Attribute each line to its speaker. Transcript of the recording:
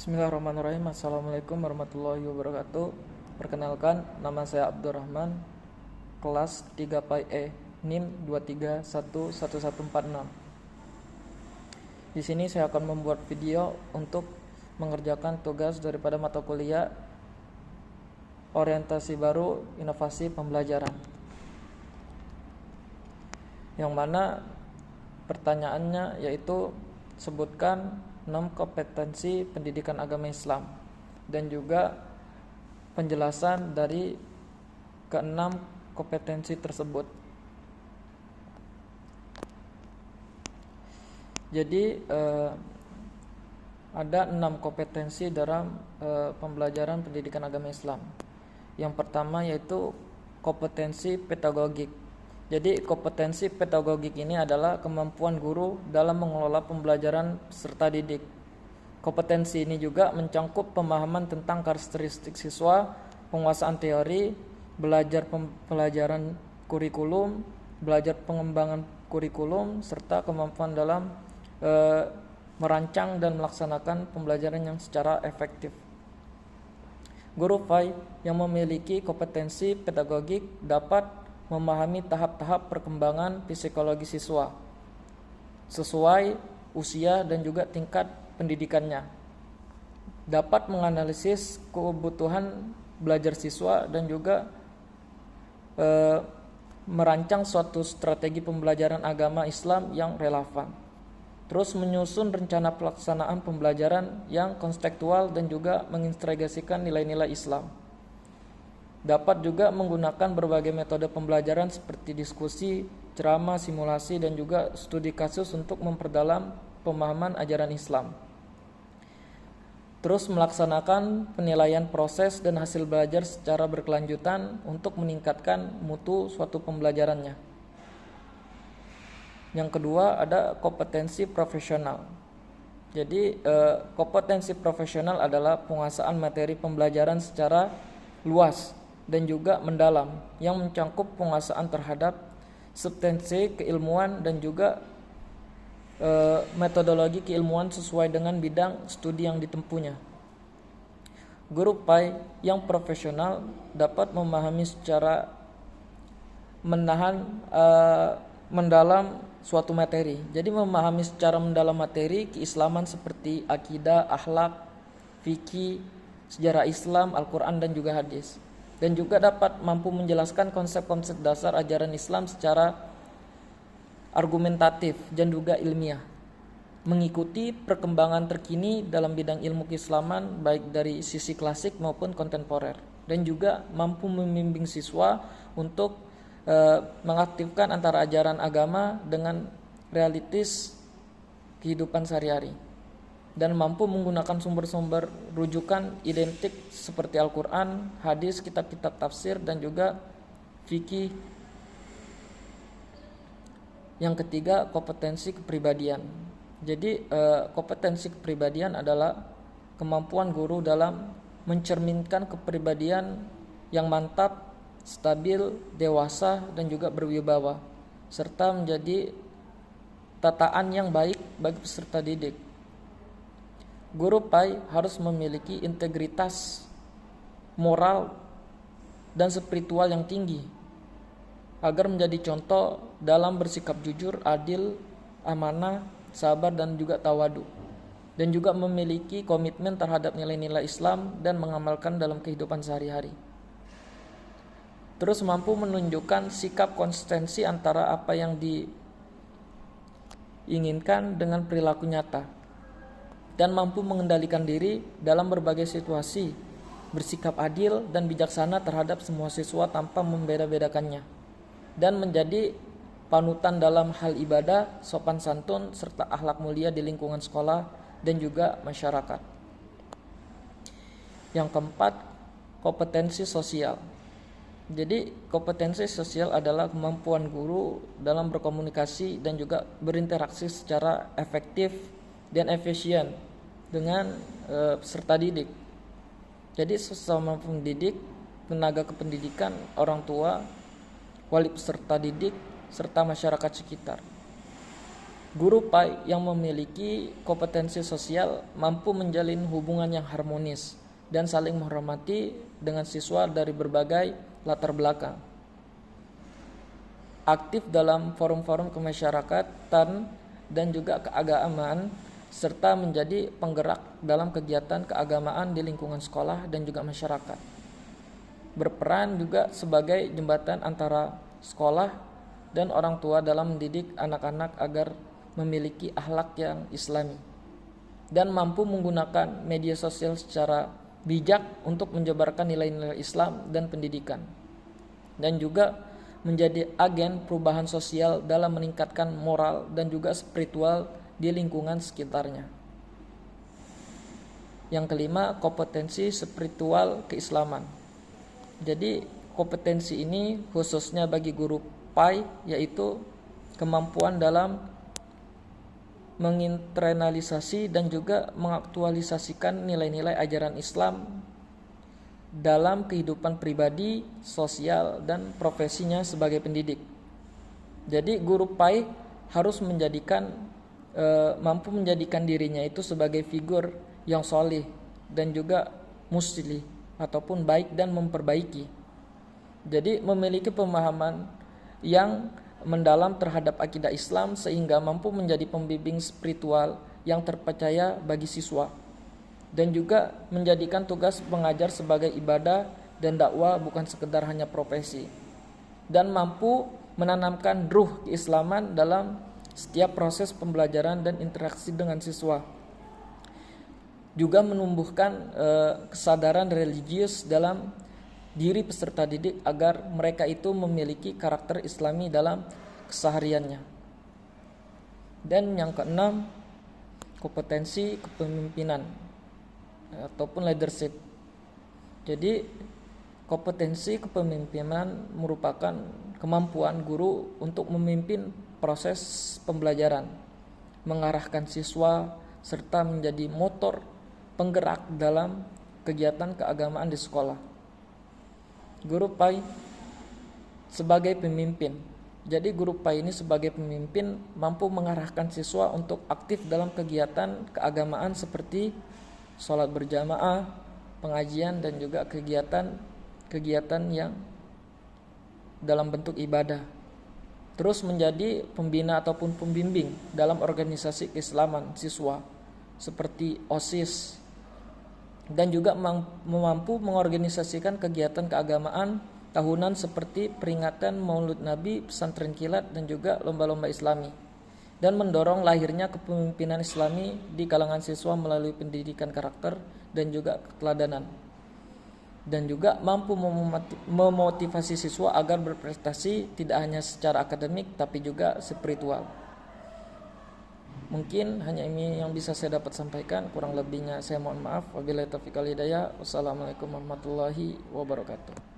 Speaker 1: Bismillahirrahmanirrahim. Assalamualaikum warahmatullahi wabarakatuh. Perkenalkan, nama saya Abdurrahman, kelas 3 PAI NIM 2311146. Di sini saya akan membuat video untuk mengerjakan tugas daripada mata kuliah Orientasi Baru Inovasi Pembelajaran, yang mana pertanyaannya yaitu sebutkan 6 kompetensi pendidikan agama Islam dan juga penjelasan dari ke-6 kompetensi tersebut. Jadi ada 6 kompetensi dalam pembelajaran pendidikan agama Islam. Yang pertama yaitu kompetensi pedagogik. Jadi kompetensi pedagogik ini adalah kemampuan guru dalam mengelola pembelajaran peserta didik. Kompetensi ini juga mencangkup pemahaman tentang karakteristik siswa, penguasaan teori, belajar pelajaran kurikulum, belajar pengembangan kurikulum, serta kemampuan dalam merancang dan melaksanakan pembelajaran yang secara efektif. Guru PAI yang memiliki kompetensi pedagogik dapat memahami tahap-tahap perkembangan psikologi siswa sesuai usia dan juga tingkat pendidikannya, dapat menganalisis kebutuhan belajar siswa dan juga merancang suatu strategi pembelajaran agama Islam yang relevan, terus menyusun rencana pelaksanaan pembelajaran yang kontekstual dan juga mengintegrasikan nilai-nilai Islam. Dapat juga menggunakan berbagai metode pembelajaran seperti diskusi, ceramah, simulasi, dan juga studi kasus untuk memperdalam pemahaman ajaran Islam. Terus melaksanakan penilaian proses dan hasil belajar secara berkelanjutan untuk meningkatkan mutu suatu pembelajarannya. Yang kedua ada kompetensi profesional. Jadi kompetensi profesional adalah penguasaan materi pembelajaran secara luas dan juga mendalam yang mencangkup penguasaan terhadap substansi keilmuan dan juga metodologi keilmuan sesuai dengan bidang studi yang ditempuhnya. Guru PAI yang profesional dapat memahami secara mendalam suatu materi. Jadi memahami secara mendalam materi keislaman seperti akidah, akhlak, fikih, sejarah Islam, Al-Quran dan juga hadis. Dan juga dapat mampu menjelaskan konsep-konsep dasar ajaran Islam secara argumentatif dan juga ilmiah, mengikuti perkembangan terkini dalam bidang ilmu keislaman baik dari sisi klasik maupun kontemporer, dan juga mampu membimbing siswa untuk mengaktifkan antara ajaran agama dengan realitis kehidupan sehari-hari, dan mampu menggunakan sumber-sumber rujukan identik seperti Al-Quran, hadis, kitab-kitab tafsir, dan juga fikih. Yang ketiga, kompetensi kepribadian. Jadi kompetensi kepribadian adalah kemampuan guru dalam mencerminkan kepribadian yang mantap, stabil, dewasa, dan juga berwibawa, serta menjadi tataan yang baik bagi peserta didik. Guru PAI harus memiliki integritas moral dan spiritual yang tinggi agar menjadi contoh dalam bersikap jujur, adil, amanah, sabar, dan juga tawadu, dan juga memiliki komitmen terhadap nilai-nilai Islam dan mengamalkan dalam kehidupan sehari-hari. Terus mampu menunjukkan sikap konsistensi antara apa yang diinginkan dengan perilaku nyata, dan mampu mengendalikan diri dalam berbagai situasi, bersikap adil dan bijaksana terhadap semua siswa tanpa membeda-bedakannya, dan menjadi panutan dalam hal ibadah, sopan santun, serta akhlak mulia di lingkungan sekolah dan juga masyarakat. Yang keempat, kompetensi sosial. Jadi kompetensi sosial adalah kemampuan guru dalam berkomunikasi dan juga berinteraksi secara efektif dan efisien dengan peserta didik. Jadi sesama pendidik, tenaga kependidikan, orang tua, wali peserta didik, serta masyarakat sekitar. Guru PAI yang memiliki kompetensi sosial mampu menjalin hubungan yang harmonis dan saling menghormati dengan siswa dari berbagai latar belakang. Aktif dalam forum-forum kemasyarakatan dan juga keagamaan, serta menjadi penggerak dalam kegiatan keagamaan di lingkungan sekolah dan juga masyarakat. Berperan juga sebagai jembatan antara sekolah dan orang tua dalam mendidik anak-anak agar memiliki akhlak yang islami dan mampu menggunakan media sosial secara bijak untuk menyebarkan nilai-nilai Islam dan pendidikan, dan juga menjadi agen perubahan sosial dalam meningkatkan moral dan juga spiritual di lingkungan sekitarnya. Yang kelima, kompetensi spiritual keislaman. Jadi kompetensi ini khususnya bagi guru PAI, yaitu kemampuan dalam menginternalisasi dan juga mengaktualisasikan nilai-nilai ajaran Islam dalam kehidupan pribadi, sosial, dan profesinya sebagai pendidik. Jadi guru PAI harus mampu menjadikan dirinya itu sebagai figur yang solih dan juga muslih ataupun baik dan memperbaiki. Jadi memiliki pemahaman yang mendalam terhadap akidah Islam sehingga mampu menjadi pembimbing spiritual yang terpercaya bagi siswa, dan juga menjadikan tugas pengajar sebagai ibadah dan dakwah bukan sekedar hanya profesi, dan mampu menanamkan ruh keislaman dalam setiap proses pembelajaran dan interaksi dengan siswa. Juga menumbuhkan kesadaran religius dalam diri peserta didik agar mereka itu memiliki karakter Islami dalam kesehariannya. Dan yang keenam, kompetensi kepemimpinan ataupun leadership. Jadi kompetensi kepemimpinan merupakan kemampuan guru untuk memimpin proses pembelajaran, mengarahkan siswa, serta menjadi motor penggerak dalam kegiatan keagamaan di sekolah. Guru PAI sebagai pemimpin. Jadi guru PAI ini sebagai pemimpin mampu mengarahkan siswa untuk aktif dalam kegiatan keagamaan seperti sholat berjamaah, pengajian, dan juga kegiatan yang dalam bentuk ibadah. Terus menjadi pembina ataupun pembimbing dalam organisasi keislaman siswa seperti OSIS, dan juga mampu mengorganisasikan kegiatan keagamaan tahunan seperti peringatan Maulid Nabi, pesantren kilat, dan juga lomba-lomba Islami, dan mendorong lahirnya kepemimpinan Islami di kalangan siswa melalui pendidikan karakter dan juga keteladanan, dan juga mampu memotivasi siswa agar berprestasi tidak hanya secara akademik tapi juga spiritual. Mungkin hanya ini yang bisa saya dapat sampaikan, kurang lebihnya saya mohon maaf. Wabillahi taufiq wal hidayah. Wassalamualaikum warahmatullahi wabarakatuh.